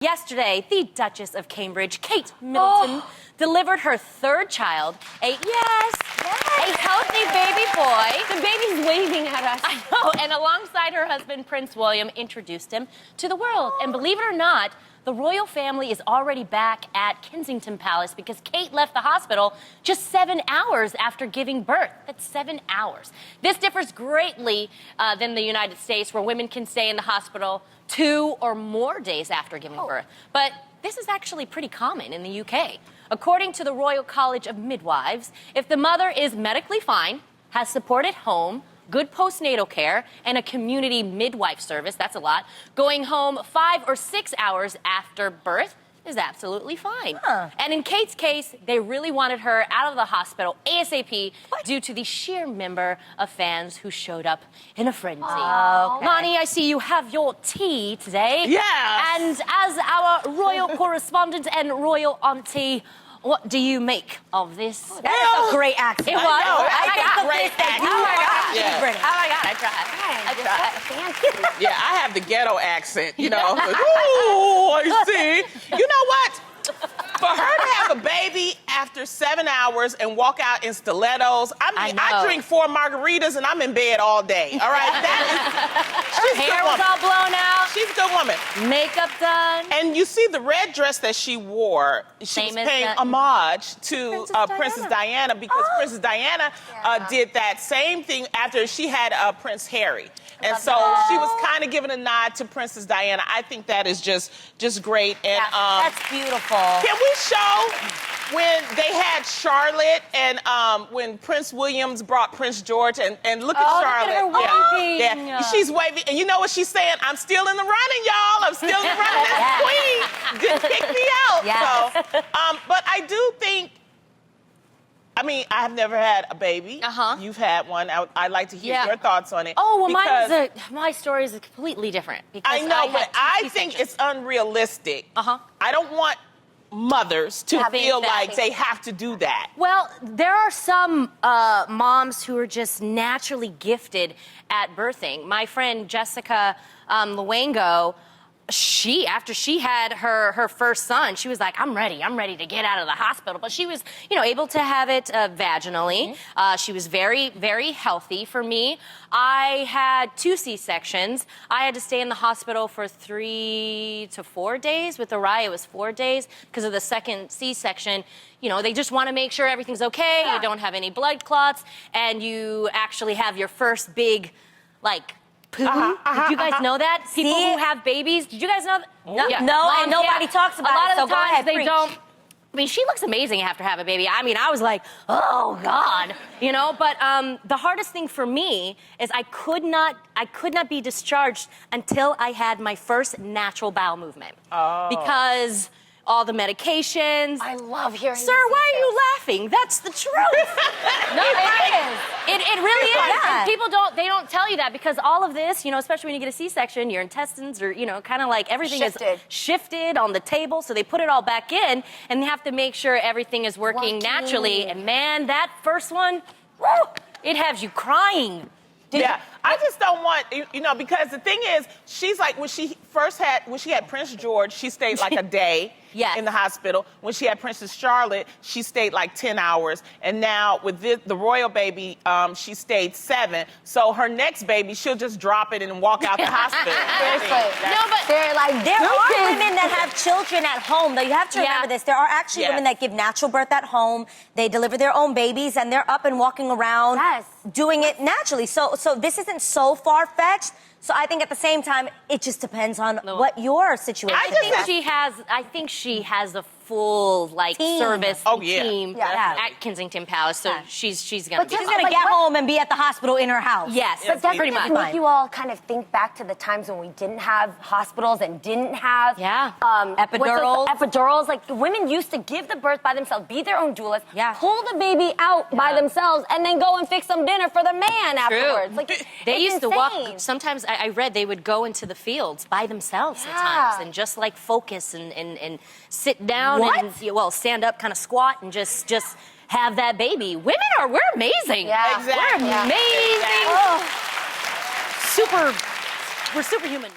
Yesterday, the Duchess of Cambridge, Kate Middleton, delivered her third child, a healthy baby boy. The baby's waving at us. I know, and alongside her husband, Prince William, introduced him to the world. And believe it or not, the royal family is already back at Kensington Palace because Kate left the hospital just 7 hours after giving birth. That's 7 hours. This differs greatly than the United States, where women can stay in the hospital 2 or more days after giving birth. But this is actually pretty common in the UK. According to the Royal College of Midwives, if the mother is medically fine, has support at home, good postnatal care, and a community midwife service, that's a lot, going home 5 or 6 hours after birth is absolutely fine. And in Kate's case, they really wanted her out of the hospital ASAP due to the sheer number of fans who showed up in a frenzy. Lonnie, I see you have your tea today. Yeah. And as our royal correspondent and royal auntie, what do you make of this? That is a great accent. It was. I got great accent. Oh my God. Yeah. Oh my God, I tried. Yeah, I have the ghetto accent, you know. Ooh, I see. You know what? For her to have a baby after 7 hours and walk out in stilettos, I drink 4 margaritas and I'm in bed all day. All right, Her hair was all blown out. She's a good woman. Makeup done. And you see the red dress that she wore, she was paying homage to Princess Diana because Princess Diana did that same thing after she had Prince Harry. And so she was kind of giving a nod to Princess Diana. I think that is just great. And that's beautiful. Can we show when they had Charlotte and when Prince Williams brought Prince George and look at Charlotte. Look at her waving. Yeah, she's waving. And you know what she's saying? I'm still in the running, y'all. I'm still in the running. That's Queen. Didn't kick me out. Yes. So, but I do think, I mean, I've never had a baby. You've had one. I'd like to hear your thoughts on it. Oh, well, my story is completely different. Because I know, but I think it's unrealistic. I don't want mothers to feel like they have to do that. Well, there are some moms who are just naturally gifted at birthing. My friend Jessica Luengo, after she had her first son, she was like, I'm ready to get out of the hospital. But she was, able to have it vaginally. She was very, very healthy. For me, I had 2 C-sections. I had to stay in the hospital for 3 to 4 days. With Araya, it was 4 days because of the second C-section. They just want to make sure everything's okay, you don't have any blood clots, and you actually have your first big, poo. Did you guys know that? People who have babies, did you guys know that? No, and nobody talks about it, so go ahead, they don't. I mean, she looks amazing after having a baby. I mean, I was like, oh God, But the hardest thing for me is I could not be discharged until I had my first natural bowel movement. Because all the medications. I love hearing Sir, why are you laughing? That's the truth. No, it is. It really is. Yeah. And people don't tell you that because all of this, especially when you get a C-section, your intestines are, kind of like everything is shifted on the table. So they put it all back in and they have to make sure everything is working naturally. And man, that first one, woo, it has you crying. I just don't want, because the thing is, she's like, when she had Prince George, she stayed like a day in the hospital. When she had Princess Charlotte, she stayed like 10 hours. And now with the royal baby, she stayed 7. So her next baby, she'll just drop it and walk out the hospital. Seriously. No, but there are women that have children at home, though. You have to remember this. There are actually women that give natural birth at home. They deliver their own babies, and they're up and walking around doing it naturally. So this isn't so far-fetched. So I think at the same time, it just depends on what your situation is. I think she has a full service team at Kensington Palace. So she's gonna be. She's gonna get home and be at the hospital in her house. Yes, but doesn't it make you all kind of think back to the times when we didn't have hospitals and didn't have epidurals? Like women used to give the birth by themselves, be their own doulas, pull the baby out by themselves, and then go and fix some dinner for the man afterwards. Like they used to walk. Sometimes I read they would go into the fields by themselves at times and just focus and sit down and stand up, kind of squat and just have that baby. We're amazing. Yeah. Exactly. We're amazing. Exactly. We're superhuman.